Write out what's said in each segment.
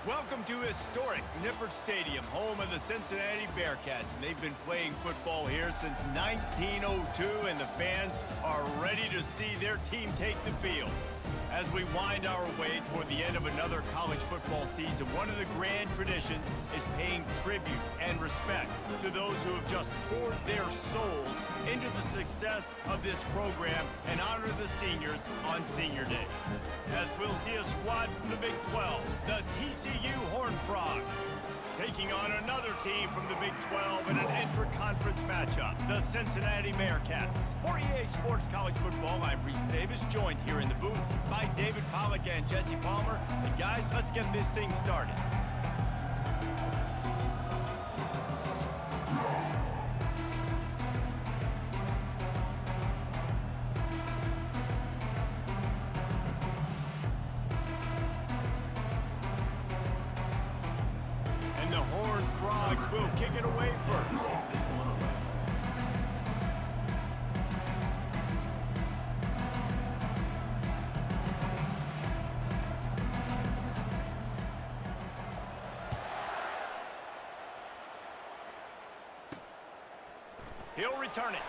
Welcome to historic Nippert Stadium, home of the Cincinnati Bearcats. And they've been playing football here since 1902, and the fans are ready to see their team take the field. As we wind our way toward the end of another college football season, one of the grand traditions is paying tribute and respect to those who have just poured their souls into the success of this program and honor the seniors on Senior Day. As we'll see a squad from the Big 12, the TCU Horned Frogs, taking on another team from the Big 12 in an intra-conference matchup, the Cincinnati Bearcats. For EA Sports College Football, I'm Reese Davis, joined here in the booth by David Pollack and Jesse Palmer. And guys, let's get this thing started. Will kick it away first. He'll return it.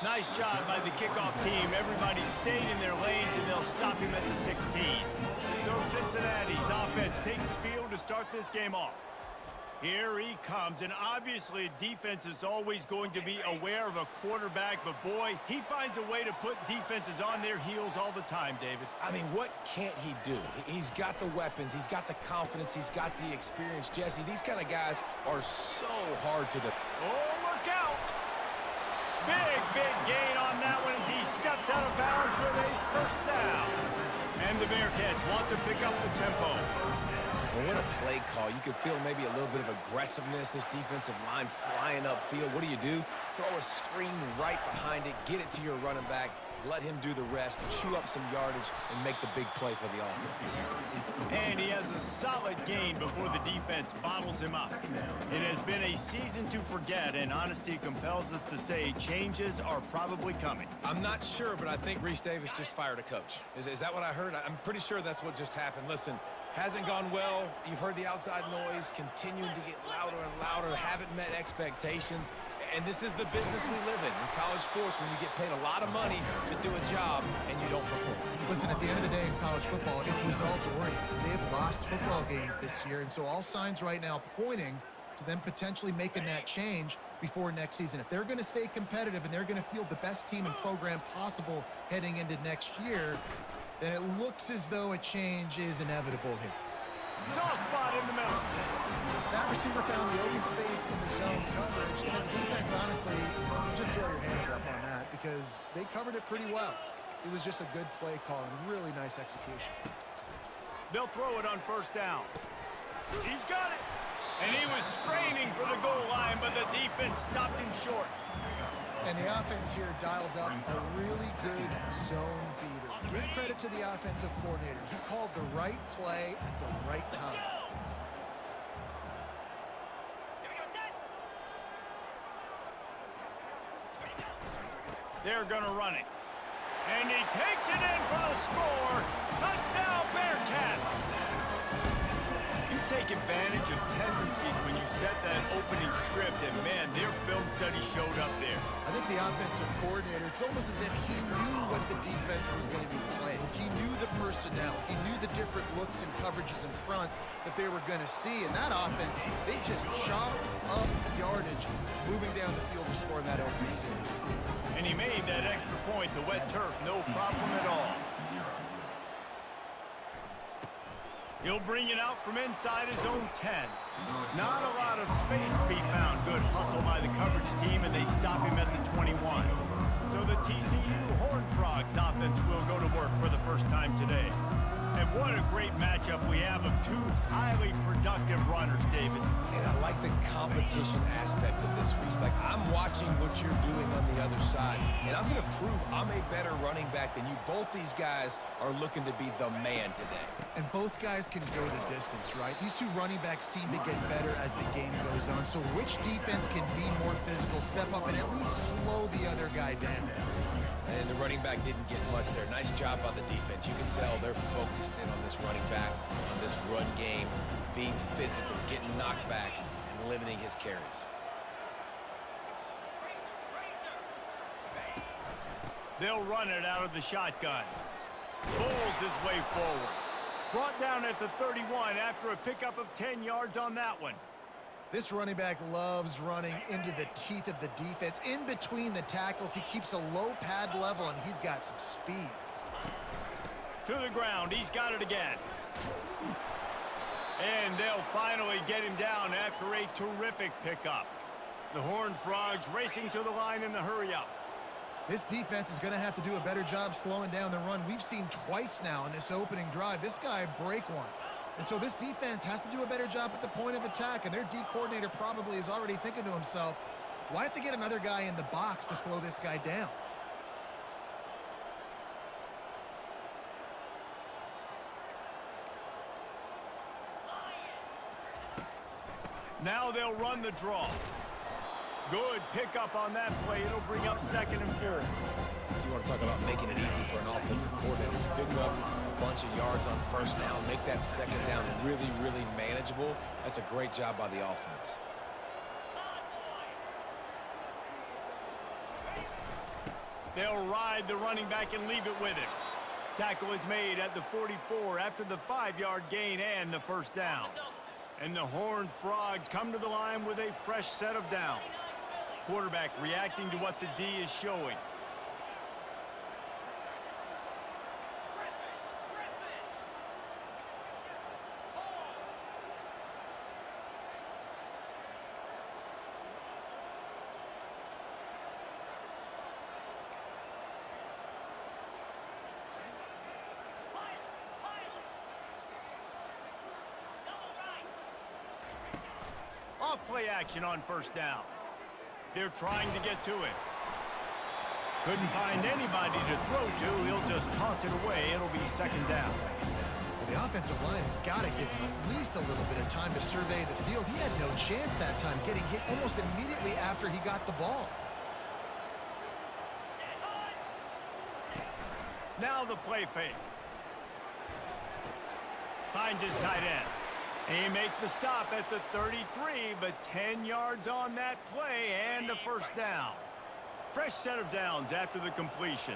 Nice job by the kickoff team. Everybody stayed in their lanes, and they'll stop him at the 16. So Cincinnati's offense takes the field to start this game off. Here he comes, and obviously defense is always going to be aware of a quarterback, but boy, he finds a way to put defenses on their heels all the time, David. I mean, what can't he do? He's got the weapons, he's got the confidence, he's got the experience. Jesse, these kind of guys are so hard to defend. Oh, look out! Big gain on that one as he steps out of bounds with a first down. And the Bearcats want to pick up the tempo. And what a play call. You could feel maybe a little bit of aggressiveness, this defensive line flying upfield. What do? Throw a screen right behind it, get it to your running back, let him do the rest, chew up some yardage, and make the big play for the offense. And he has a solid gain before the defense bottles him up. It has been a season to forget, and honesty compels us to say changes are probably coming. I'm not sure, but I think Reese Davis just fired a coach. Is that what I heard? I'm pretty sure that's what just happened. Listen, hasn't gone well. You've heard the outside noise, continuing to get louder and louder, haven't met expectations. And this is the business we live in college sports, when you get paid a lot of money to do a job and you don't perform. Listen, at the end of the day in college football, it's results oriented. They have lost football games this year, and so all signs right now pointing to them potentially making that change before next season. If they're going to stay competitive and they're going to field the best team and program possible heading into next year, then it looks as though a change is inevitable here. Soft spot in the middle. That receiver found the open space in the zone coverage. And as a defense, honestly, just throw your hands up on that because they covered it pretty well. It was just a good play call and really nice execution. They'll throw it on first down. He's got it. And he was straining for the goal line, but the defense stopped him short. And the offense here dialed up a really good zone beater. Give credit to the offensive coordinator. He called the right play at the right time. They're going to run it. And he takes it in for the score. Touchdown, Bearcats. You take advantage of tendencies when you set that opening script, and man, their film study showed up there. I think the offensive coordinator, it's almost as if he knew what the defense was going to be playing. He knew the personnel. He knew the different looks and coverages and fronts that they were going to see. And that offense, they just chopped up yardage, moving down the field to score that opening series. And he made that extra point, the wet turf, no problem at all. He'll bring it out from inside his own 10. Not a lot of space to be found. Good hustle by the coverage team, and they stop him at the 21. So the TCU Horned Frogs offense will go to work for the first time today. And what a great matchup we have of two highly productive runners, David. And I like the competition aspect of this, Reese. Like, I'm watching what you're doing on the other side, and I'm going to prove I'm a better running back than you. Both these guys are looking to be the man today. And both guys can go the distance, right? These two running backs seem to get better as the game goes on. So which defense can be more physical, step up, and at least slow the other guy down? And the running back didn't get much there. Nice job by the defense. You can tell they're focused focused in on this running back, on this run game, being physical, getting knockbacks, and limiting his carries. They'll run it out of the shotgun. Pulls his way forward. Brought down at the 31 after a pickup of 10 yards on that one. This running back loves running into the teeth of the defense. In between the tackles, he keeps a low pad level, and he's got some speed. To the ground, he's got it again. And they'll finally get him down after a terrific pickup. The Horned Frogs racing to the line in the hurry-up. This defense is going to have to do a better job slowing down the run. We've seen twice now in this opening drive this guy break one. And so this defense has to do a better job at the point of attack, and their D coordinator probably is already thinking to himself, do I have to get another guy in the box to slow this guy down? Now they'll run the draw. Good pickup on that play. It'll bring up 2nd and 4. You want to talk about making it easy for an offensive coordinator. You pick up a bunch of yards on 1st down, make that 2nd down really, really manageable. That's a great job by the offense. They'll ride the running back and leave it with him. Tackle is made at the 44 after the 5-yard gain and the 1st down. And the Horned Frogs come to the line with a fresh set of downs. Quarterback reacting to what the D is showing. Off play action on 1st down. They're trying to get to it. Couldn't find anybody to throw to. He'll just toss it away. It'll be 2nd down. Well, the offensive line has got to give him at least a little bit of time to survey the field. He had no chance that time, getting hit almost immediately after he got the ball. Now the play fake. Finds his tight end. He makes the stop at the 33, but 10 yards on that play and a 1st down. Fresh set of downs after the completion.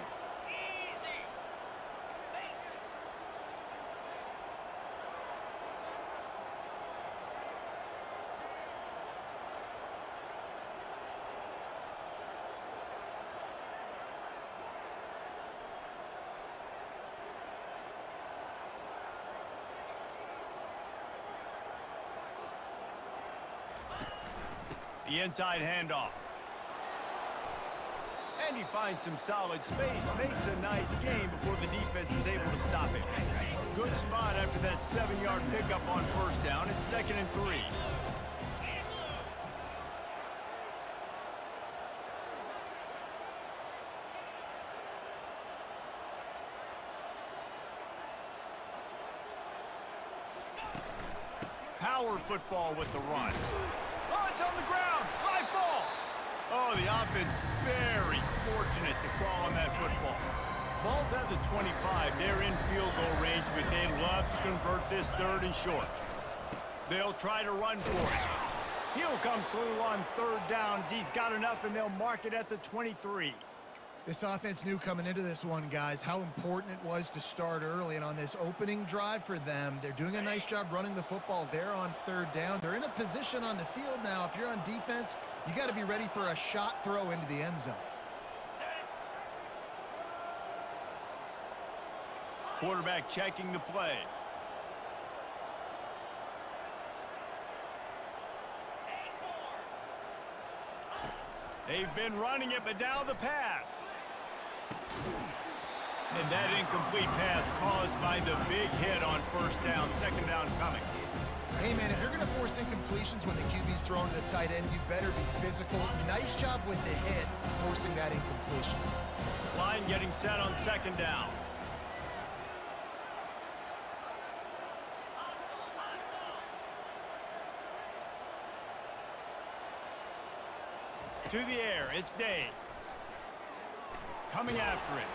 The inside handoff. And he finds some solid space, makes a nice gain before the defense is able to stop it. Good spot after that 7-yard pickup on 1st down. It's 2nd and 3. Power football with the run. Oh, it's on the ground. Live ball. Oh, the offense very fortunate to fall on that football. Ball's at the 25. They're in field goal range, but they'd love to convert this 3rd and short. They'll try to run for it. He'll come through on 3rd down as he's got enough, and they'll mark it at the 23. This offense knew coming into this one, guys, how important it was to start early. And on this opening drive for them, they're doing a nice job running the football there on 3rd down. They're in a position on the field now. If you're on defense, you got to be ready for a shot throw into the end zone. Quarterback checking the play. They've been running it, but now the pass. And that incomplete pass caused by the big hit on 1st down, 2nd down coming. Hey, man, if you're going to force incompletions when the QB's throwing to the tight end, you better be physical. Nice job with the hit, forcing that incompletion. Line getting set on 2nd down. To the air, it's Day. Coming after it.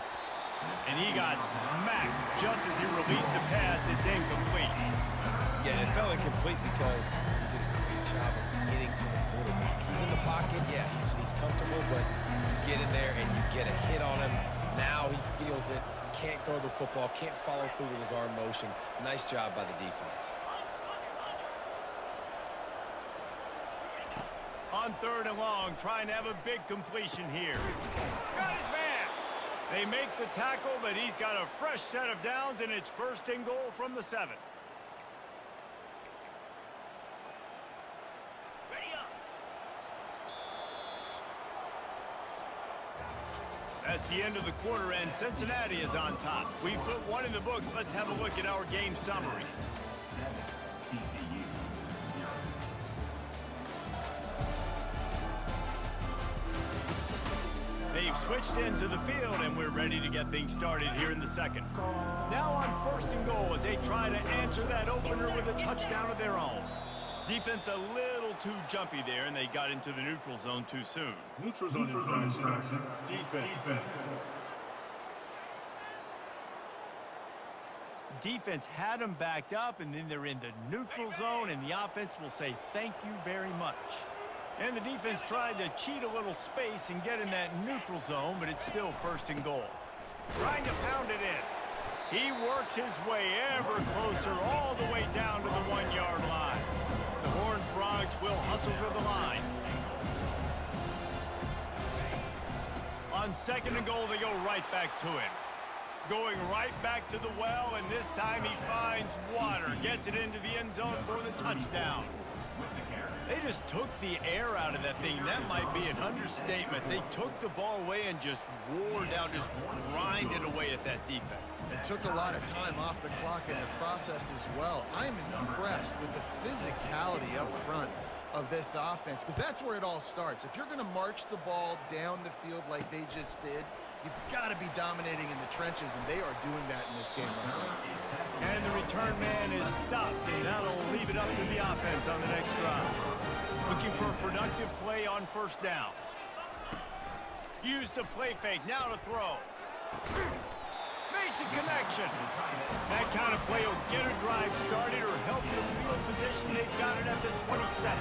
And he got smacked just as he released the pass. It's incomplete. Yeah, it felt incomplete because he did a great job of getting to the quarterback. He's in the pocket. Yeah, he's comfortable, but you get in there and you get a hit on him. Now he feels it. Can't throw the football. Can't follow through with his arm motion. Nice job by the defense. On 3rd and long, trying to have a big completion here. Got his man. They make the tackle, but he's got a fresh set of downs, and it's 1st and goal from the 7. That's the end of the quarter, and Cincinnati is on top. We've put one in the books. Let's have a look at our game summary. They've switched into the field, and we're ready to get things started here in the 2nd. Now on 1st and goal as they try to answer that opener with a touchdown of their own. Defense a little too jumpy there, and they got into the neutral zone too soon. Neutral zone infraction. Defense. Defense had them backed up, and then they're in the neutral zone, and the offense will say thank you very much. And the defense tried to cheat a little space and get in that neutral zone, but it's still 1st and goal. Trying to pound it in. He works his way ever closer all the way down to the 1-yard line. The Horned Frogs will hustle to the line. On 2nd and goal, they go right back to him. Going right back to the well, and this time he finds water. Gets it into the end zone for the touchdown. They just took the air out of that thing. That might be an understatement. They took the ball away and just wore down, just grinded away at that defense. It took a lot of time off the clock in the process as well. I'm impressed with the physicality up front of this offense, because that's where it all starts. If you're going to march the ball down the field like they just did, you've got to be dominating in the trenches, and they are doing that in this game right now. And the return man is stopped, and that'll leave it up to the offense on the next drive. Looking for a productive play on 1st down. Use the play fake, now to throw. Makes a connection. That kind of play will get a drive started or help the field position. They've got it at the 27.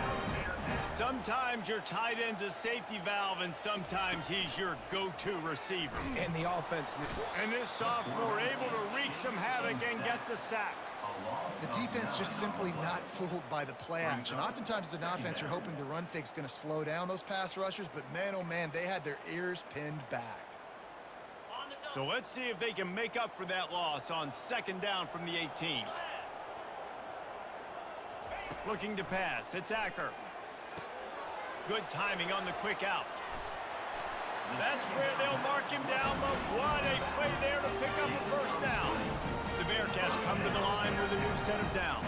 Sometimes your tight end's a safety valve, and sometimes he's your go-to receiver. And the offense. And this sophomore able to wreak some havoc and get the sack. The defense just simply not fooled by the play action. Oftentimes as an offense, you're hoping the run fake's going to slow down those pass rushers, but man, oh man, they had their ears pinned back. So let's see if they can make up for that loss on 2nd down from the 18. Looking to pass, it's Acker. Good timing on the quick out. That's where they'll mark him down, but what a play there to pick up a 1st down. The Bearcats come to the line with a new set of downs.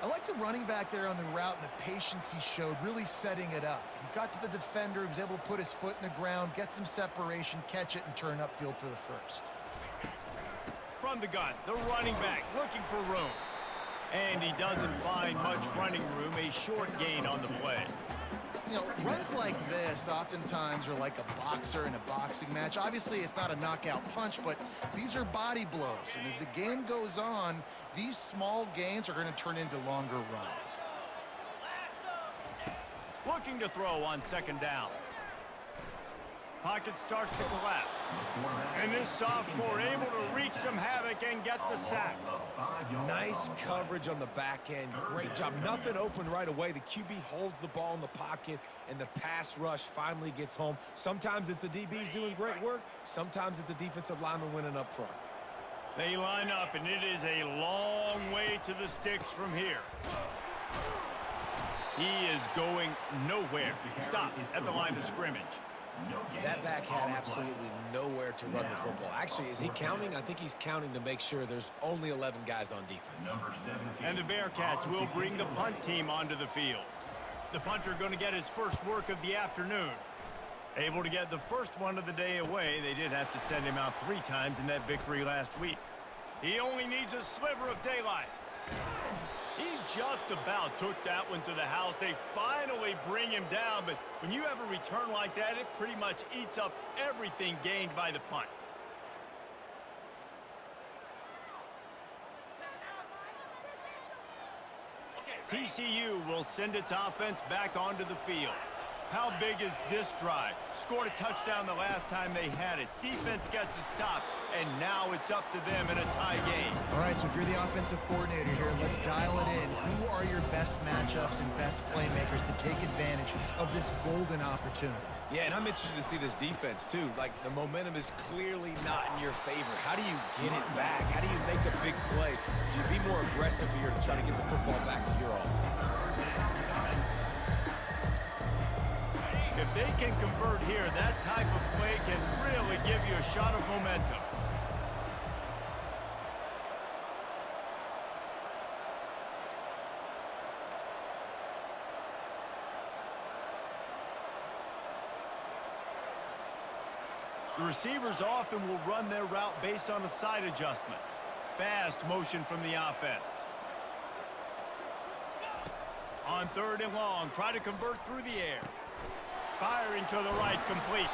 I like the running back there on the route and the patience he showed, really setting it up. He got to the defender, he was able to put his foot in the ground, get some separation, catch it, and turn upfield for the 1st. From the gun, the running back looking for room. And he doesn't find much running room, a short gain on the play. You know, runs like this oftentimes are like a boxer in a boxing match. Obviously, it's not a knockout punch, but these are body blows. And as the game goes on, these small gains are going to turn into longer runs. Looking to throw on 2nd down. Pocket starts to collapse. And this sophomore able to wreak some havoc and get the sack. Nice coverage on the back end. Great job. Nothing open right away. The QB holds the ball in the pocket, and the pass rush finally gets home. Sometimes it's the DBs doing great work. Sometimes it's the defensive lineman winning up front. They line up, and it is a long way to the sticks from here. He is going nowhere. Stop at the line of scrimmage. That back had absolutely nowhere to run the football. Actually, is he counting? I think he's counting to make sure there's only 11 guys on defense. And the Bearcats will bring the punt team onto the field. The punter going to get his first work of the afternoon. Able to get the first one of the day away. They did have to send him out 3 times in that victory last week. He only needs a sliver of daylight. He just about took that one to the house. They finally bring him down, but when you have a return like that, it pretty much eats up everything gained by the punt. TCU will send its offense back onto the field. How big is this drive? Scored a touchdown the last time they had it. Defense gets a stop, and now it's up to them in a tie game. All right, so if you're the offensive coordinator here, let's dial it in. Who are your best matchups and best playmakers to take advantage of this golden opportunity? Yeah, and I'm interested to see this defense, too. Like, the momentum is clearly not in your favor. How do you get it back? How do you make a big play? Do you be more aggressive here to try to get the football back to your offense? If they can convert here, that type of play can really give you a shot of momentum. The receivers often will run their route based on a side adjustment. Fast motion from the offense. On 3rd and long, try to convert through the air. Firing to the right, complete.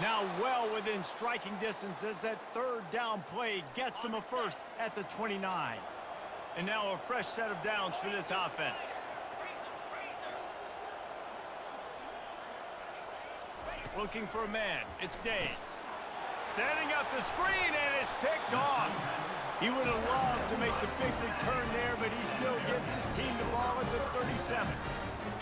Now well within striking distance as that 3rd down play gets them a first at the 29. And now a fresh set of downs for this offense. Looking for a man. It's Day. Setting up the screen, and it's picked off. He would have loved to make the big return there, but he still gives his team the ball at the 37.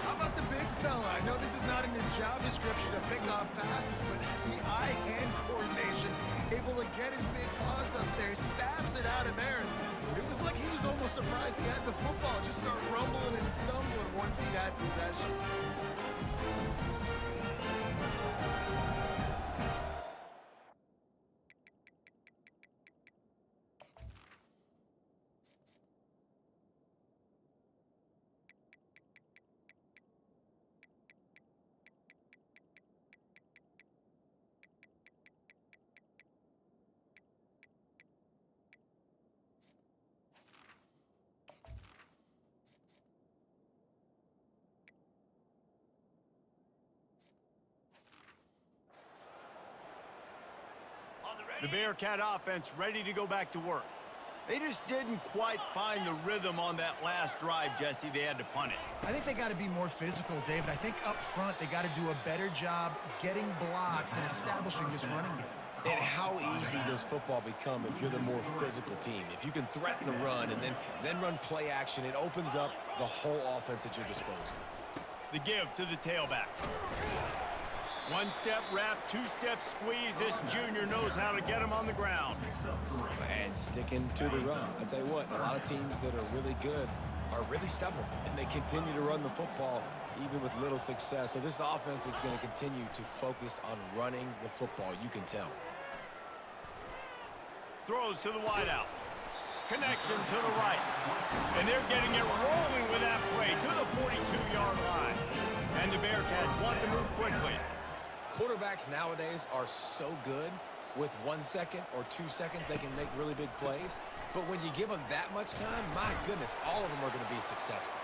How about the big fella? I know this is not in his job description to pick off passes, but the eye-hand coordination, able to get his big paws up there, stabs it out of there. It was like he was almost surprised he had the football, just start rumbling and stumbling once he had possession. The Bearcat offense ready to go back to work. They just didn't quite find the rhythm on that last drive, Jesse. They had to punt it. I think they got to be more physical, David. I think up front they got to do a better job getting blocks and establishing this running game. And how easy does football become if you're the more physical team? If you can threaten the run and then run play action, it opens up the whole offense at your disposal. The give to the tailback. One-step wrap, two-step squeeze. This junior knows how to get him on the ground. And sticking to the run. I'll tell you what, a lot of teams that are really good are really stubborn, and they continue to run the football even with little success. So this offense is going to continue to focus on running the football, you can tell. Throws to the wideout. Connection to the right. And they're getting it rolling with that play to the 42-yard line. And the Bearcats want to move quickly. Quarterbacks nowadays are so good. With 1 second or 2 seconds, they can make really big plays. But when you give them that much time, my goodness, all of them are going to be successful.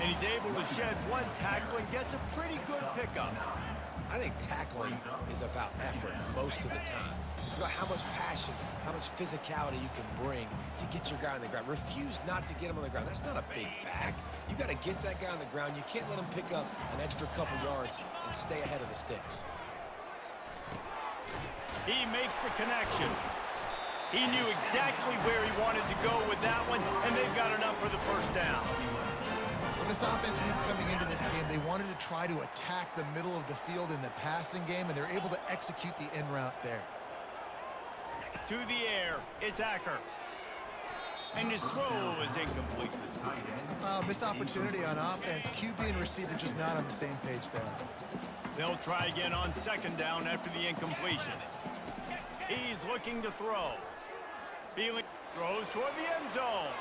And he's able to shed one tackle and gets a pretty good pickup. I think tackling is about effort most of the time. It's about how much passion, how much physicality you can bring to get your guy on the ground. Refuse not to get him on the ground. That's not a big back. You got to get that guy on the ground. You can't let him pick up an extra couple yards and stay ahead of the sticks. He makes the connection. He knew exactly where he wanted to go with that one, and they've got enough for the first down. Well, this offense knew coming into this game, they wanted to try to attack the middle of the field in the passing game, and they're able to execute the in route there. To the air, it's Acker. And his throw is incomplete. Missed opportunity on offense. QB and receiver just not on the same page there. They'll try again on second down after the incompletion. He's looking to throw. Feeling throws toward the end zone.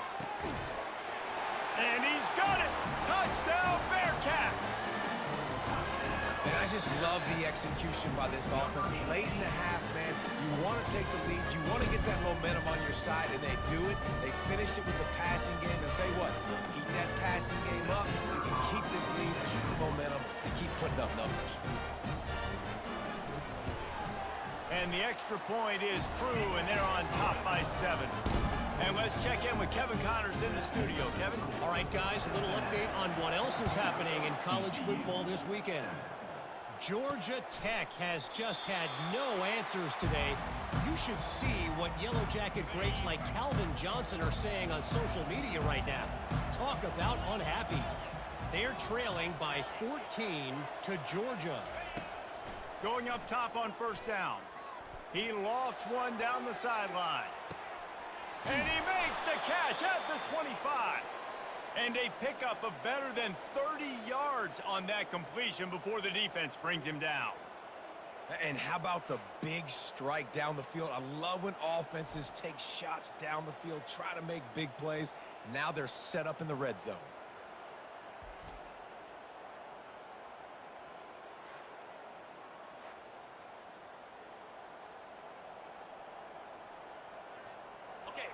And he's got it. Touchdown, Bearcats. And I just love the execution by this offense. Late in the half, man, you want to take the lead. You want to get that momentum on your side, and they do it. They finish it with the passing game. And I'll tell you what, keep that passing game up. You can keep this lead, keep the momentum, and keep putting up numbers. And the extra point is true, and they're on top by 7. And let's check in with Kevin Connors in the studio. Kevin? All right, guys, a little update on what else is happening in college football this weekend. Georgia Tech has just had no answers today. You should see what Yellow Jacket greats like Calvin Johnson are saying on social media right now. Talk about unhappy. They're trailing by 14 to Georgia. Going up top on first down. He lofts one down the sideline. And he makes the catch at the 25. And a pickup of better than 30 yards on that completion before the defense brings him down. And how about the big strike down the field? I love when offenses take shots down the field, try to make big plays. Now they're set up in the red zone.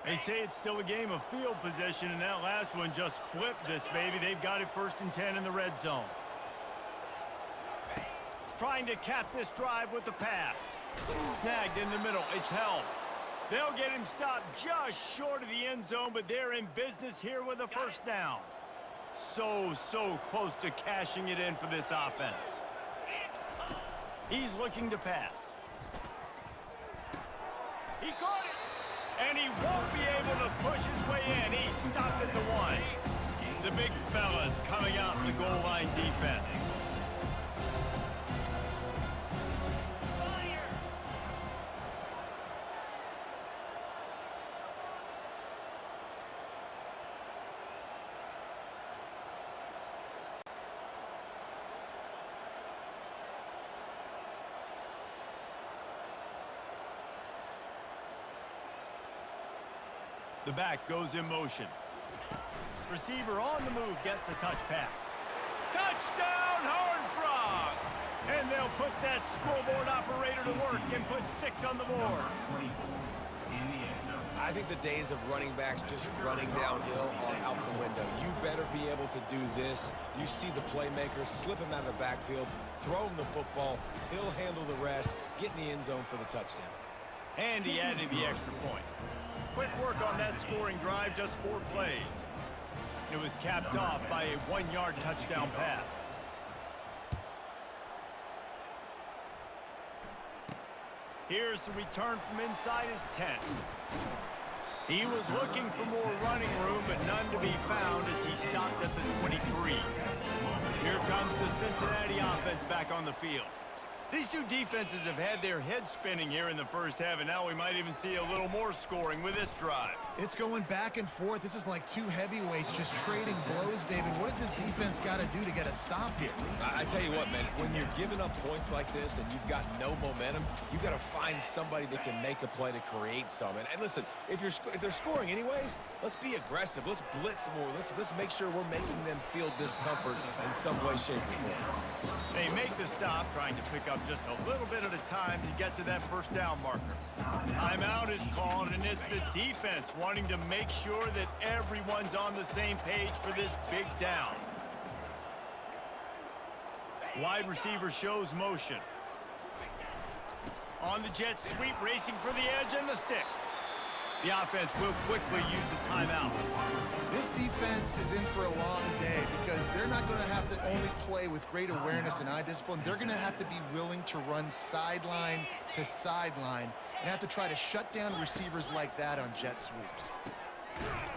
They say it's still a game of field position, and that last one just flipped this baby. They've got it 1st and 10 in the red zone. Trying to cap this drive with the pass. Snagged in the middle. It's held. They'll get him stopped just short of the end zone, but they're in business here with a first down. So close to cashing it in for this offense. He's looking to pass. He caught it. And he won't be able to push his way in. He stopped at the 1. The big fellas coming out in the goal line defense. The back goes in motion. Receiver on the move gets the touch pass. Touchdown, Horned Frogs! And they'll put that scoreboard operator to work and put 6 on the board. I think the days of running backs just running downhill are out the window. You better be able to do this. You see the playmaker, slip him out of the backfield, throw him the football, he'll handle the rest, get in the end zone for the touchdown. And he added the extra point. Quick work on that scoring drive, just 4 plays. It was capped off by a 1-yard touchdown pass. Here's the return from inside his 10. He was looking for more running room, but none to be found as he stopped at the 23. Here comes the Cincinnati offense back on the field. These two defenses have had their heads spinning here in the first half, and now we might even see a little more scoring with this drive. It's going back and forth. This is like two heavyweights just trading blows, David. What does this defense got to do to get a stop here? I tell you what, man, when you're giving up points like this and you've got no momentum, you've got to find somebody that can make a play to create some. And listen, if they're scoring anyways, let's be aggressive. Let's blitz more. Let's make sure we're making them feel discomfort in some way, shape, or form. They make the stop, trying to pick up just a little bit at a time to get to that first down marker. Timeout is called, and it's the defense wanting to make sure that everyone's on the same page for this big down. Wide receiver shows motion. On the jet sweep, racing for the edge and the sticks. The offense will quickly use a timeout. This defense is in for a long day because they're not going to have to only play with great awareness and eye discipline. They're going to have to be willing to run sideline to sideline and have to try to shut down receivers like that on jet sweeps.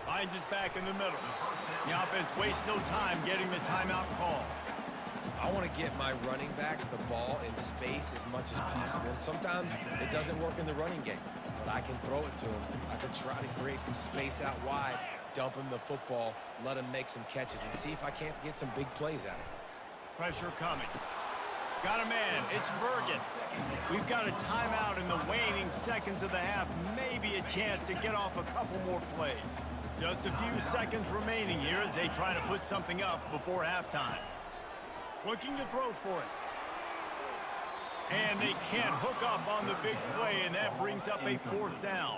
Finds his back in the middle. The offense wastes no time getting the timeout call. I want to get my running backs the ball in space as much as possible. And sometimes it doesn't work in the running game, but I can throw it to him. I can try to create some space out wide, dump him the football, let him make some catches, and see if I can't get some big plays out of it. Pressure coming. Got a man. It's Bergen. We've got a timeout in the waning seconds of the half. Maybe a chance to get off a couple more plays. Just a few seconds remaining here as they try to put something up before halftime. Looking to throw for it. And they can't hook up on the big play, and that brings up a fourth down.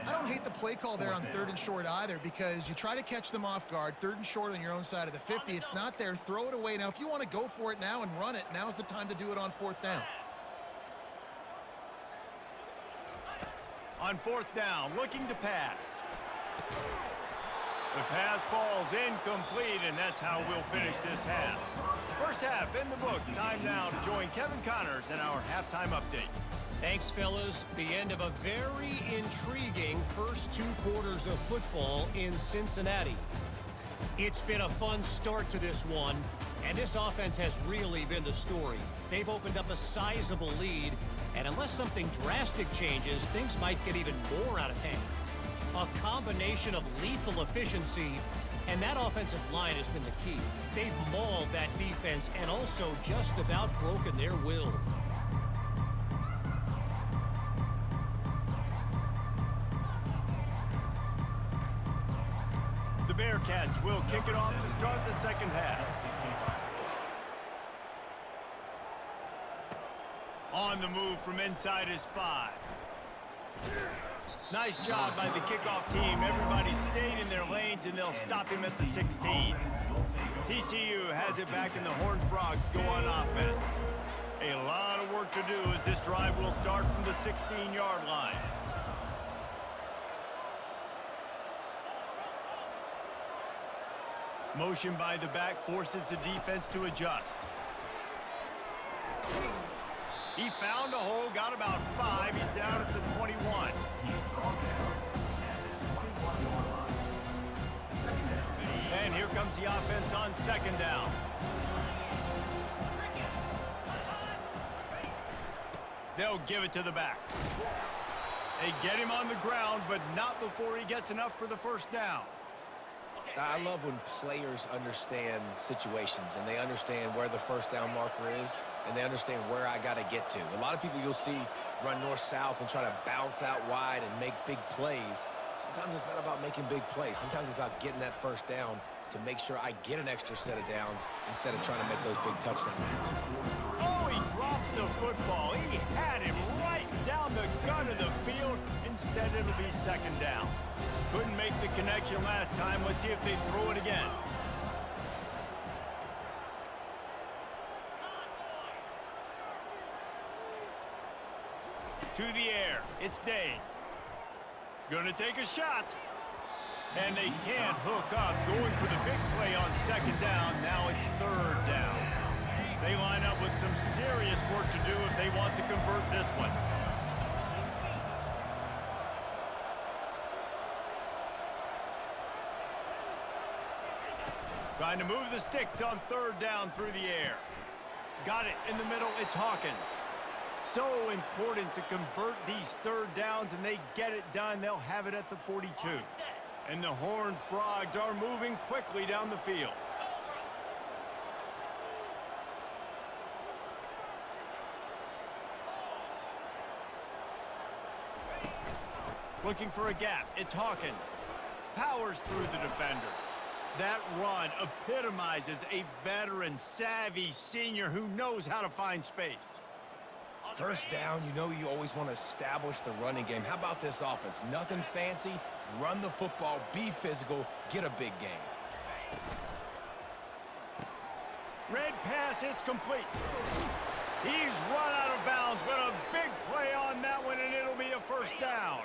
I don't hate the play call there on 3rd and short either because you try to catch them off guard. 3rd and short on your own side of the 50. It's not there. Throw it away. Now, if you want to go for it now and run it, now's the time to do it on 4th down. On 4th down, looking to pass. The pass falls incomplete, and that's how we'll finish this half. First half in the books. Time now to join Kevin Connors in our halftime update. Thanks, fellas. The end of a very intriguing first 2 quarters of football in Cincinnati. It's been a fun start to this one, and this offense has really been the story. They've opened up a sizable lead, and unless something drastic changes, things might get even more out of hand. A combination of lethal efficiency, and that offensive line has been the key. They've mauled that defense and also just about broken their will. The Bearcats will kick it off to start the second half. On the move from inside is 5. Nice job by the kickoff team. Everybody stayed in their lanes, and they'll stop him at the 16. TCU has it back, and the Horned Frogs go on offense. A lot of work to do as this drive will start from the 16-yard line. Motion by the back forces the defense to adjust. He found a hole, got about 5. He's down at the 21. And here comes the offense on second down. They'll give it to the back. They get him on the ground, but not before he gets enough for the first down. I love when players understand situations and they understand where the first down marker is and they understand where I got to get to. A lot of people you'll see run north-south and try to bounce out wide and make big plays. Sometimes it's not about making big plays. Sometimes it's about getting that first down to make sure I get an extra set of downs instead of trying to make those big touchdown runs. Oh, he drops the football. He had him right down the gun of the field. Instead, it'll be second down. Couldn't make the connection last time. Let's see if they throw it again. To the air. It's Dane. Gonna take a shot. And they can't hook up. Going for the big play on second down. Now it's third down. They line up with some serious work to do if they want to convert this one. Trying to move the sticks on third down through the air. Got it in the middle. It's Hawkins. So important to convert these third downs, and they get it done. They'll have it at the 42. And the Horned Frogs are moving quickly down the field. Looking for a gap. It's Hawkins. Powers through the defender. That run epitomizes a veteran, savvy senior who knows how to find space. First down, you know you always want to establish the running game. How about this offense? Nothing fancy. Run the football, be physical, get a big gain. Red pass, it's complete. He's run out of bounds, but a big play on that one, and it'll be a first down.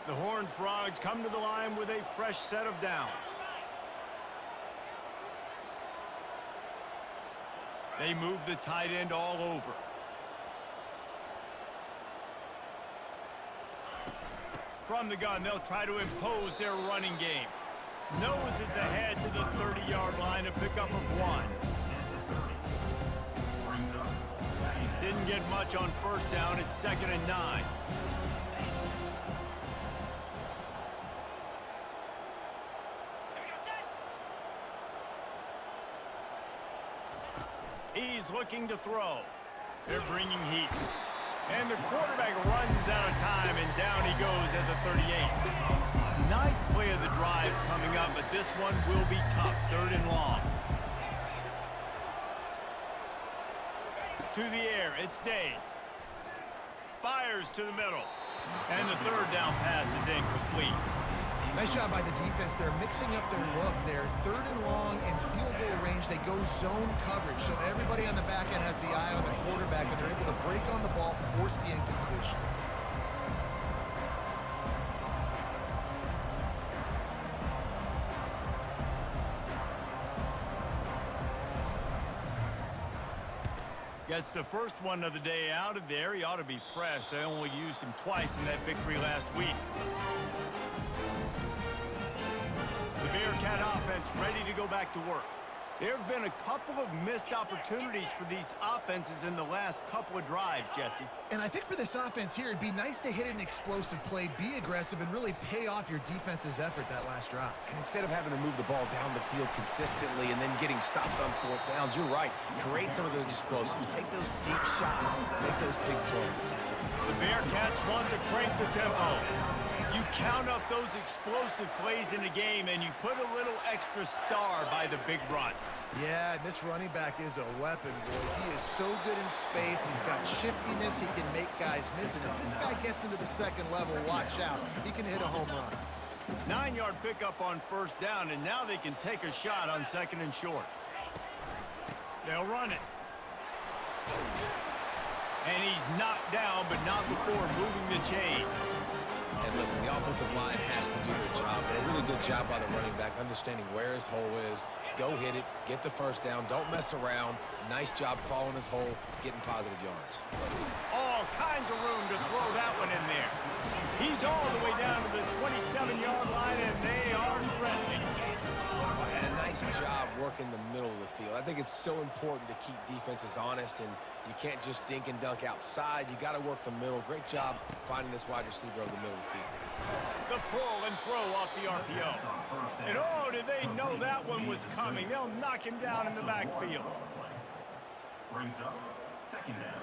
The Horned Frogs come to the line with a fresh set of downs. They move the tight end all over. From the gun, they'll try to impose their running game. Noses ahead to the 30-yard line, a pickup of 1. Didn't get much on first down. It's 2nd and 9. He's looking to throw. They're bringing heat. And the quarterback runs out of time, and down he goes at the 38. Ninth play of the drive coming up, but this one will be tough. 3rd and long. To the air, it's Dane. Fires to the middle. And the 3rd down pass is incomplete. Nice job by the defense. They're mixing up their look. They're 3rd and long and field goal range. They go zone coverage. So everybody on the back end has the eye on the quarterback, and they're able to break on the ball, force the incompletion. Gets the first one of the day out of there. He ought to be fresh. They only used him twice in that victory last week. The Bearcat offense ready to go back to work. There have been a couple of missed opportunities for these offenses in the last couple of drives, Jesse. And I think for this offense here, it'd be nice to hit an explosive play, be aggressive, and really pay off your defense's effort that last drive. And instead of having to move the ball down the field consistently and then getting stopped on fourth downs, you're right. Create some of those explosives. Take those deep shots. Make those big plays. The Bearcats want to crank the tempo. You count up those explosive plays in the game, and you put a little extra star by the big run. Yeah, this running back is a weapon, boy. He is so good in space. He's got shiftiness. He can make guys miss it. If this guy gets into the second level, watch out. He can hit a home run. 9-yard pickup on first down, and now they can take a shot on second and short. They'll run it. And he's knocked down, but not before moving the chain. And listen, the offensive line has to do their job. But a really good job by the running back, understanding where his hole is. Go hit it, get the first down, don't mess around. Nice job following his hole, getting positive yards. All kinds of room to throw that one in there. He's all the way down to the 27-yard line, and they are threatening. And a nice job working the middle of the field. I think it's so important to keep defenses honest, and you can't just dink and dunk outside. You got to work the middle. Great job finding this wide receiver over the middle of the field. The pull and throw off the RPO. And oh, did they know that one was coming. They'll knock him down in the backfield. Brings up second down.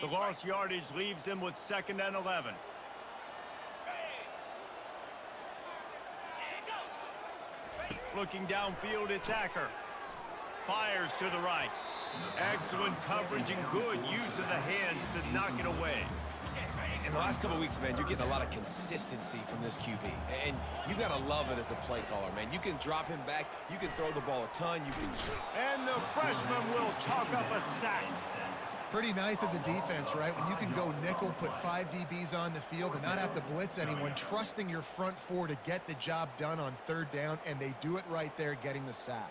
The lost yardage leaves them with 2nd and 11. Looking downfield, it's Acker. Fires to the right. Excellent coverage and good use of the hands to knock it away. In the last couple of weeks, man, you're getting a lot of consistency from this QB. And you got to love it as a play caller, man. You can drop him back. You can throw the ball a ton. You can... And the freshman will chalk up a sack. Pretty nice as a defense, right? When you can go nickel, put 5 DBs on the field and not have to blitz anyone, trusting your front four to get the job done on 3rd down, and they do it right there, getting the sack.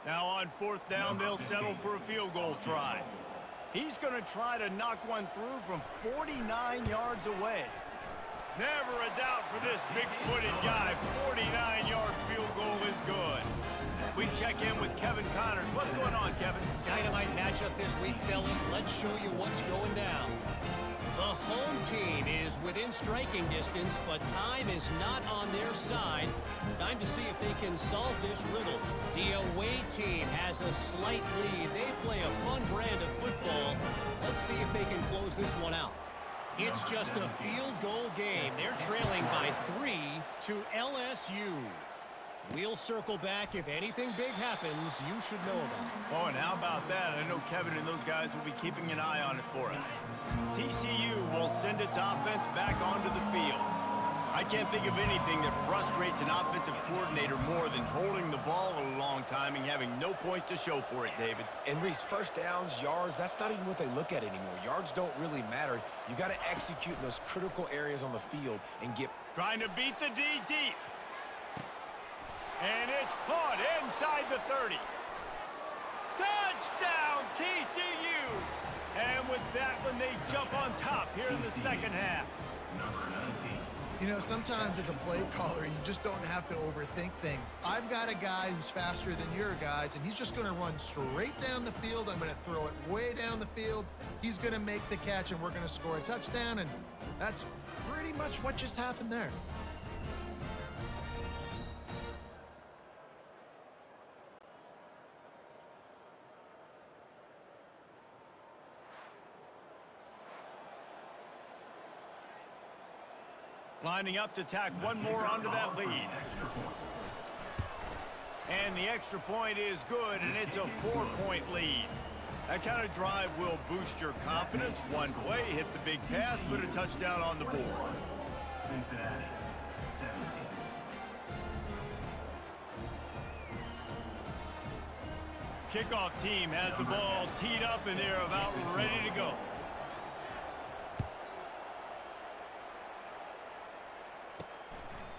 Now on 4th down, they'll settle for a field goal try. He's going to try to knock one through from 49 yards away. Never a doubt for this big-footed guy. 49-yard field goal is good. We check in with Kevin Connors. What's going on, Kevin? Dynamite matchup this week, fellas. Let's show you what's going down. The home team is within striking distance, but time is not on their side. Time to see if they can solve this riddle. The away team has a slight lead. They play a fun brand of football. Let's see if they can close this one out. It's just a field goal game. They're trailing by 3 to LSU. We'll circle back. If anything big happens, you should know about it. Oh, and how about that? I know Kevin and those guys will be keeping an eye on it for us. TCU will send its offense back onto the field. I can't think of anything that frustrates an offensive coordinator more than holding the ball a long time and having no points to show for it, David. And Reese, first downs, yards, that's not even what they look at anymore. Yards don't really matter. You got to execute in those critical areas on the field and get... Trying to beat the D deep. And it's caught inside the 30. Touchdown, TCU! And with that one, they jump on top here in the second half. Number 19. You know, sometimes as a play caller, you just don't have to overthink things. I've got a guy who's faster than your guys, and he's just going to run straight down the field. I'm going to throw it way down the field. He's going to make the catch, and we're going to score a touchdown, and that's pretty much what just happened there. Lining up to tack one more onto that lead. And the extra point is good, and it's a 4-point lead. That kind of drive will boost your confidence. One play, hit the big pass, put a touchdown on the board. Cincinnati, 17. Kickoff team has the ball teed up, and they're about ready to go.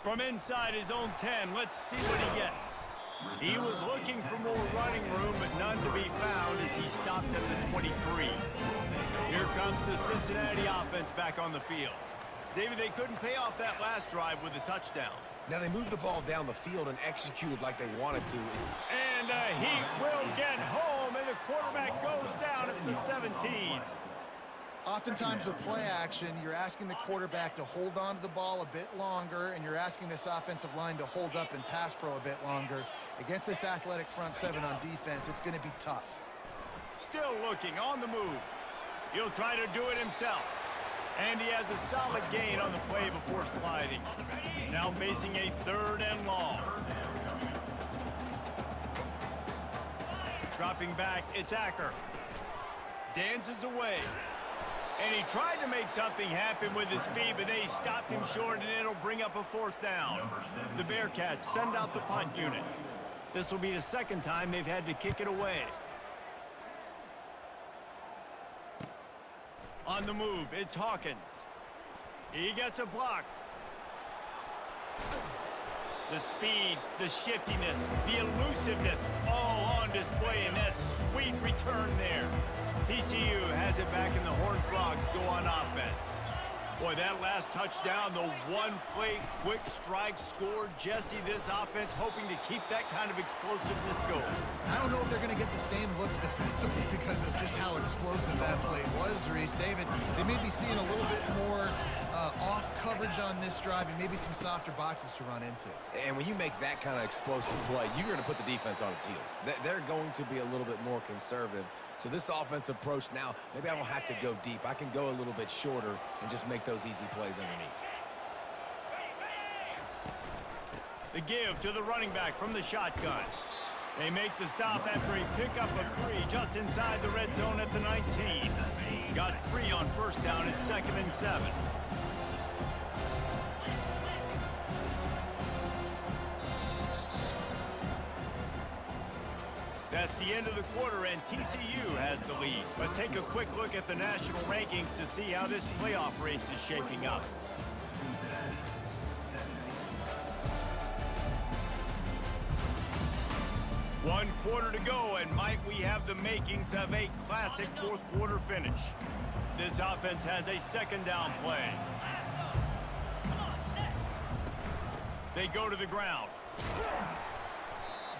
From inside his own 10, let's see what he gets. He was looking for more running room, but none to be found as he stopped at the 23. Here comes the Cincinnati offense back on the field. David, they couldn't pay off that last drive with a touchdown. Now, they moved the ball down the field and executed like they wanted to. And he will get home, and the quarterback goes down at the 17. Oftentimes with play action, you're asking the quarterback to hold on to the ball a bit longer, and you're asking this offensive line to hold up and pass pro a bit longer. Against this athletic front seven on defense, it's going to be tough. Still looking on the move. He'll try to do it himself. And he has a solid gain on the play before sliding. Now facing a 3rd and long. Dropping back, it's Acker. Dances away. And he tried to make something happen with his feet, but they stopped him short, and it'll bring up a 4th down. The Bearcats send out the punt unit. This will be the 2nd time they've had to kick it away. On the move, it's Hawkins. He gets a block. The speed, the shiftiness, the elusiveness, all on display in that sweet return there. TCU has it back, and the Horned Frogs go on offense. Boy, that last touchdown, the one-play quick strike score. Jesse, this offense hoping to keep that kind of explosiveness going. I don't know if they're going to get the same looks defensively because of just how explosive that play was, Reese. David, they may be seeing a little bit more off coverage on this drive and maybe some softer boxes to run into. And when you make that kind of explosive play, you're going to put the defense on its heels. They're going to be a little bit more conservative. So this offense approach now, maybe I don't have to go deep. I can go a little bit shorter and just make those easy plays underneath. The give to the running back from the shotgun. They make the stop after a pickup of 3 just inside the red zone at the 19. Got 3 on 1st down at 2nd and 7. That's the end of the quarter, and TCU has the lead. Let's take a quick look at the national rankings to see how this playoff race is shaping up. One quarter to go, and might we have the makings of a classic 4th quarter finish. This offense has a 2nd down play. They go to the ground.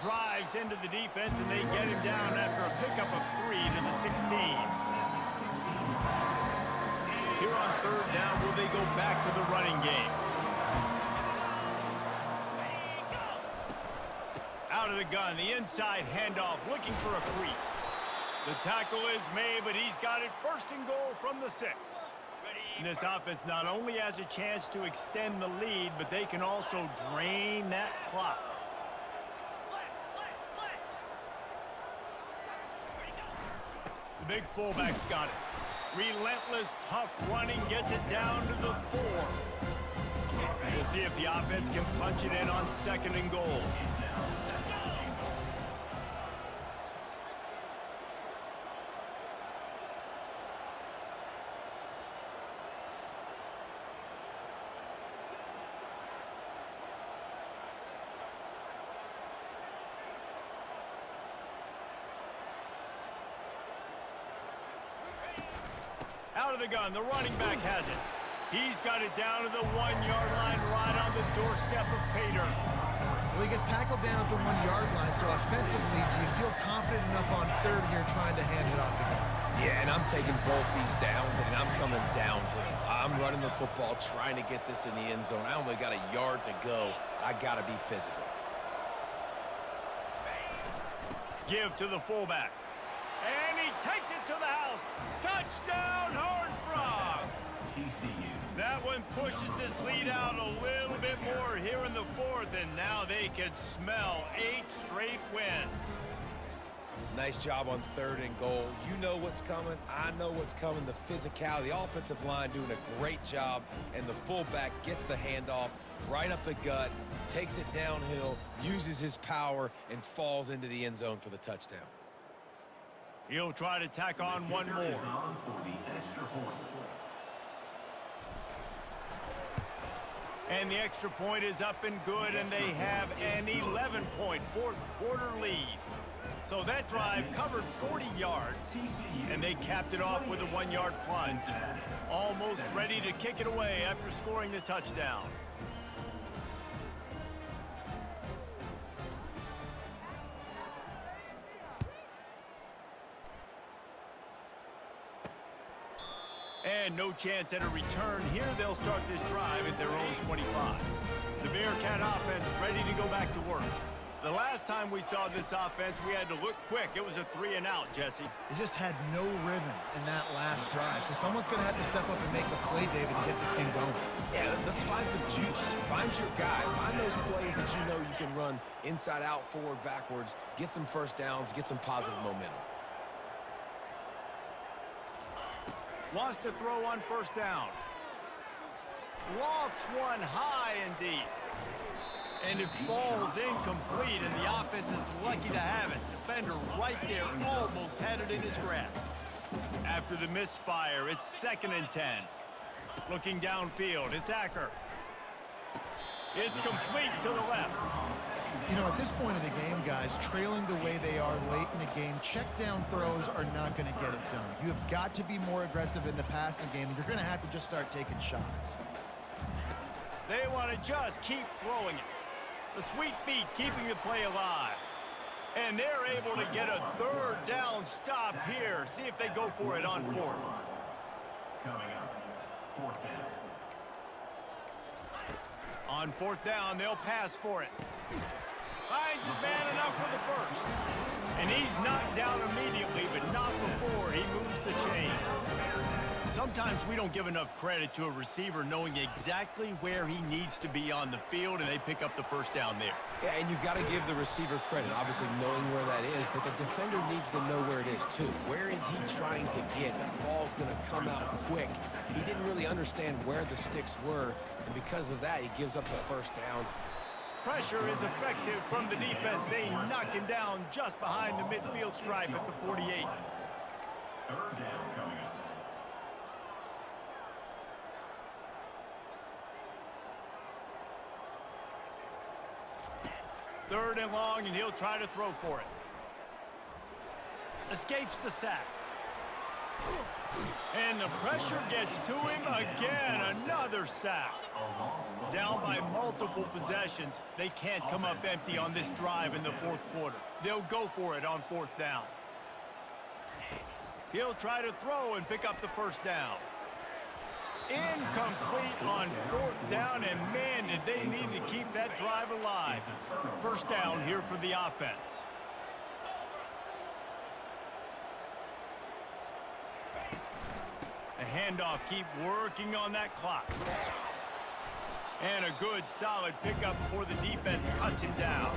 Drives into the defense, and they get him down after a pickup of 3 to the 16. Here on 3rd down, will they go back to the running game? Out of the gun, the inside handoff, looking for a crease. The tackle is made, but he's got it 1st and goal from the 6. And this offense not only has a chance to extend the lead, but they can also drain that clock. The big fullback's got it. Relentless, tough running, gets it down to the 4. We'll see if the offense can punch it in on 2nd and goal. Out of the gun, the running back has it. He's got it down to the 1-yard line, right on the doorstep of Pater. Well, he gets tackled down at the 1-yard line, so offensively, do you feel confident enough on 3rd here trying to hand it off again? Yeah, and I'm taking both these downs, and I'm coming downhill. I'm running the football, trying to get this in the end zone. I only got a yard to go. I got to be physical. Give to the fullback. And he takes it to the house. Touchdown, Horned Frogs! TCU. That one pushes this lead out a little bit more here in the 4th, and now they can smell 8 straight wins. Nice job on 3rd and goal. You know what's coming. I know what's coming. The physicality, the offensive line doing a great job, and the fullback gets the handoff right up the gut, takes it downhill, uses his power, and falls into the end zone for the touchdown. He'll try to tack on one more. For the extra point. And the extra point is up and good, and they have an 11-point fourth-quarter lead. So that drive covered 40 yards, and they capped it off with a 1-yard plunge. Almost ready to kick it away after scoring the touchdown. And no chance at a return here. They'll start this drive at their own 25. The Bearcat offense ready to go back to work. The last time we saw this offense, we had to look quick. It was a 3-and-out, Jesse. They just had no rhythm in that last drive. So someone's going to have to step up and make the play, David, and get this thing going. Yeah, let's find some juice. Find your guy. Find those plays that you know you can run inside out, forward, backwards. Get some first downs. Get some positive momentum. Wants to throw on first down. Lofts one high and deep. And it falls incomplete, and the offense is lucky to have it. Defender right there almost had it in his grasp. After the misfire, it's 2nd and 10. Looking downfield, it's Acker. It's complete to the left. You know, at this point of the game, guys, trailing the way they are late in the game, check down throws are not going to get it done. You have got to be more aggressive in the passing game. You're going to have to just start taking shots. They want to just keep throwing it. The sweet feet keeping the play alive. And they're able to get a 3rd down stop here. See if they go for it on 4th. Coming up, 4th down. On 4th down, they'll pass for it. Finds his man enough for the first. And he's knocked down immediately, but not before he moves the chains. Sometimes we don't give enough credit to a receiver knowing exactly where he needs to be on the field, and they pick up the first down there. Yeah, and you got to give the receiver credit, obviously knowing where that is, but the defender needs to know where it is too. Where is he trying to get? That ball's going to come out quick. He didn't really understand where the sticks were, and because of that, he gives up the first down. Pressure is effective from the defense. They knock him down just behind the midfield stripe at the 48. 3rd down coming up. Third and long, and he'll try to throw for it. Escapes the sack. And the pressure gets to him again. Another sack. Down by multiple possessions. They can't come up empty on this drive in the 4th quarter. They'll go for it on 4th down. He'll try to throw and pick up the first down. Incomplete on 4th down, and man, did they need to keep that drive alive. First down here for the offense. The handoff, keep working on that clock. And a good, solid pickup before the defense cuts him down.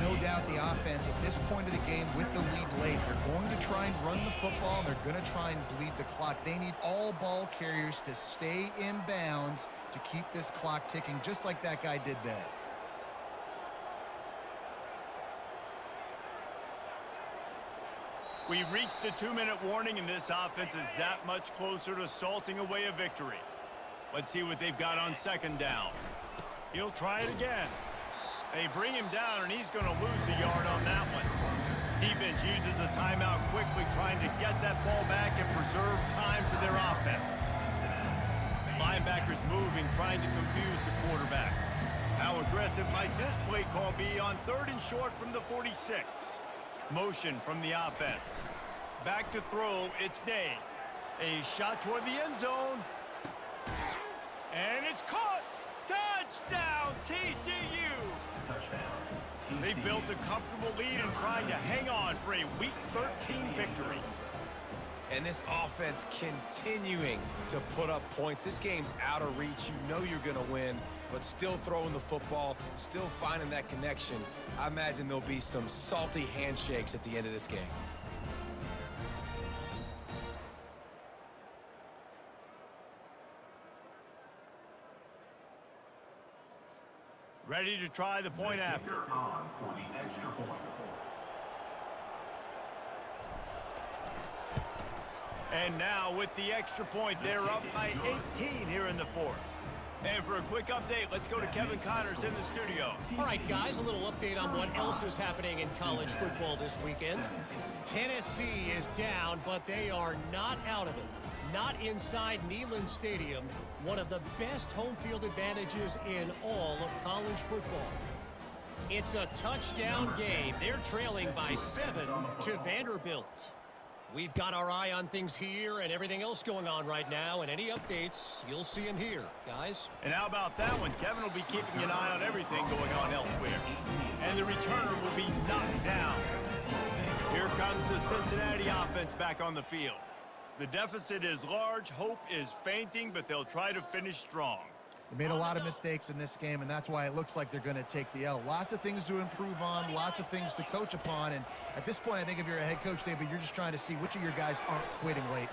No doubt the offense at this point of the game with the lead late, they're going to try and run the football, and they're going to try and bleed the clock. They need all ball carriers to stay in bounds to keep this clock ticking, just like that guy did there. We've reached the 2-minute warning, and this offense is that much closer to salting away a victory. Let's see what they've got on 2nd down. He'll try it again. They bring him down, and he's going to lose a yard on that one. Defense uses a timeout quickly, trying to get that ball back and preserve time for their offense. Linebackers moving, trying to confuse the quarterback. How aggressive might this play call be on 3rd and short from the 46? Motion from the offense. Back to throw, it's Day. A shot toward the end zone. And it's caught! Touchdown, TCU! Touchdown. They built a comfortable lead and trying to hang on for a Week 13 victory. And this offense continuing to put up points. This game's out of reach. You know you're going to win, but still throwing the football, still finding that connection. I imagine there'll be some salty handshakes at the end of this game. Ready to try the point after. On for the extra point. And now with the extra point, they're up by 18 here in the fourth. And for a quick update, let's go to Kevin Connors in the studio. All right, guys, a little update on what else is happening in college football this weekend. Tennessee is down, but they are not out of it. Not inside Neyland Stadium, one of the best home field advantages in all of college football. It's a touchdown game. They're trailing by 7 to Vanderbilt. We've got our eye on things here and everything else going on right now, and any updates, you'll see them here, guys. And how about that one? Kevin will be keeping an eye on everything going on elsewhere. And the returner will be knocked down. Here comes the Cincinnati offense back on the field. The deficit is large, hope is fainting, but they'll try to finish strong. They made a lot of mistakes in this game, and that's why it looks like they're going to take the L. Lots of things to improve on, lots of things to coach upon, and at this point, I think if you're a head coach, David, you're just trying to see which of your guys aren't quitting late.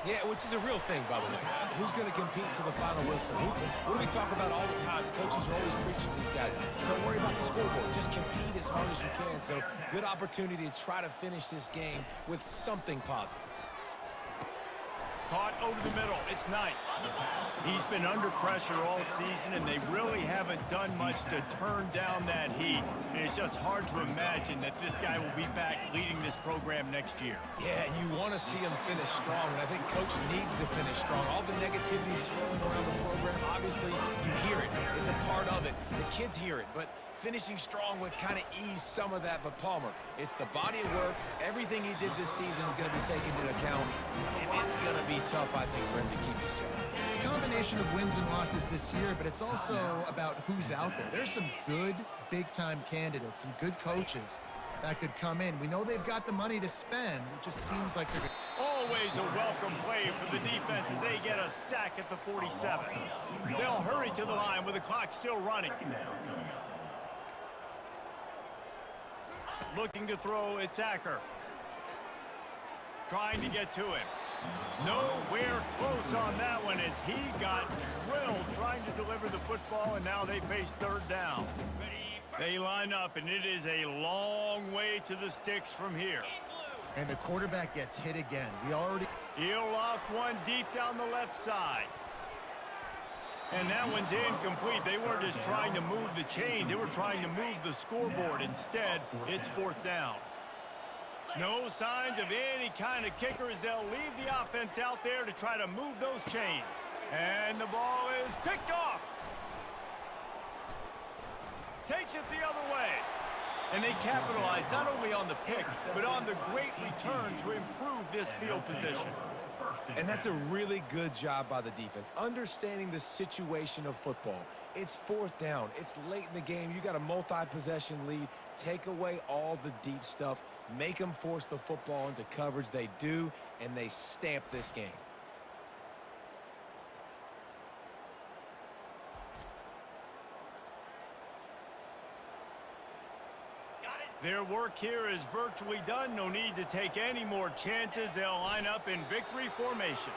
Yeah, which is a real thing, by the way. Who's going to compete to the final whistle? What do we talk about all the time? Coaches are always preaching to these guys. Don't worry about the scoreboard. Just compete as hard as you can. So, good opportunity to try to finish this game with something positive. Caught over the middle. It's Knight. He's been under pressure all season, and they really haven't done much to turn down that heat. And it's just hard to imagine that this guy will be back leading this program next year. Yeah, and you want to see him finish strong, and I think Coach needs to finish strong. All the negativity swirling around the program, obviously, you hear it. It's a part of it. The kids hear it, but finishing strong would kind of ease some of that. But Palmer, it's the body of work. Everything he did this season is going to be taken into account, and it's going to be tough, I think, for him to keep his job. It's a combination of wins and losses this year, but it's also about who's out there. There's some good big-time candidates, some good coaches that could come in. We know they've got the money to spend. It just seems like they're Always a welcome play for the defense as they get a sack at the 47. They'll hurry to the line with the clock still running. Looking to throw, it's Acker. Trying to get to him. Nowhere close on that one as he got drilled trying to deliver the football, and now they face third down. They line up, and it is a long way to the sticks from here. and the quarterback gets hit again. He'll loft one deep down the left side. And that one's incomplete. They weren't just trying to move the chains. They were trying to move the scoreboard. Instead, it's fourth down. No signs of any kind of kicker as they'll leave the offense out there to try to move those chains. And the ball is picked off. Takes it the other way. And they capitalize not only on the pick, but on the great return to improve this field position. And that's a really good job by the defense, understanding the situation of football. It's fourth down. It's late in the game. You got a multi-possession lead. Take away all the deep stuff. Make them force the football into coverage. They do, and they stamp this game. Their work here is virtually done. No need to take any more chances. They'll line up in victory formation.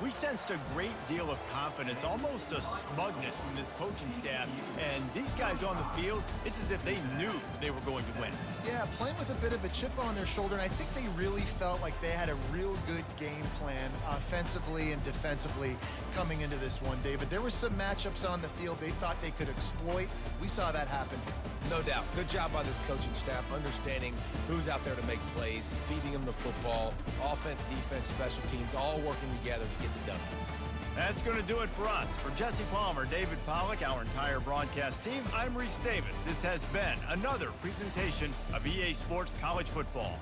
We sensed a great deal of confidence, almost a smugness from this coaching staff. And these guys on the field, it's as if they knew they were going to win. Yeah, playing with a bit of a chip on their shoulder. And I think they really felt like they had a real good game plan offensively and defensively coming into this one, David. There were some matchups on the field they thought they could exploit. We saw that happen. No doubt. Good job by this coaching staff, understanding who's out there to make plays, feeding them the football, offense, defense, special teams, all working together to get the done. That's going to do it for us. For Jesse Palmer, David Pollack, our entire broadcast team, I'm Reeleyez Davis. This has been another presentation of EA Sports College Football.